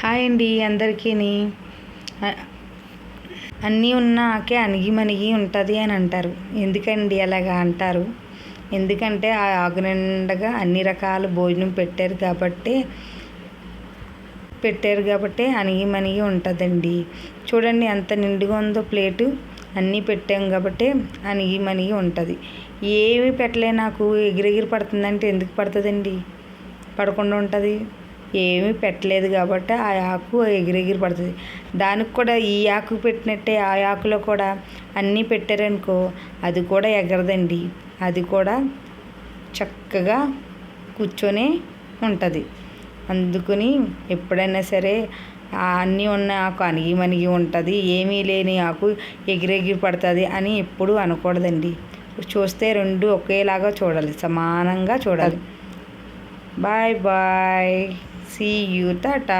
Hi అండి అందరికీని. అన్నీ ఉన్న ఆకే అణిగిమణిగి ఉంటుంది అని అంటారు. ఎందుకండి అలాగా అంటారు? ఎందుకంటే ఆ ఆకు నిండగా అన్ని రకాల భోజనం పెట్టారు కాబట్టి అణిగిమణిగి ఉంటుందండి. చూడండి ఎంత నిండుగా ఉందో ప్లేటు. అన్నీ పెట్టాం కాబట్టి అణిగిమణిగి ఉంటుంది. ఏమీ పెట్టలే నాకు ఎగిరెగిరి పడుతుందంటే ఎందుకు పడుతుందండి? పడకుండా ఉంటుంది. ఏమీ పెట్టలేదు కాబట్టి ఆ ఆకు ఎగిరెగిరి పడుతుంది. దానికి కూడా ఈ ఆకు పెట్టినట్టే ఆ ఆకులో కూడా అన్నీ పెట్టారనుకో అది కూడా ఎగరదండి. అది కూడా చక్కగా కూర్చొని ఉంటుంది. అందుకని ఎప్పుడైనా సరే అన్నీ ఉన్న ఆకు అణిగిమణిగి ఉంటుంది, ఏమీ లేని ఆకు ఎగిరెగిరి పడుతుంది అని ఎప్పుడూ అనకూడదండి. చూస్తే రెండు ఒకేలాగా చూడాలి, సమానంగా చూడాలి. Bye bye, see you, Tata.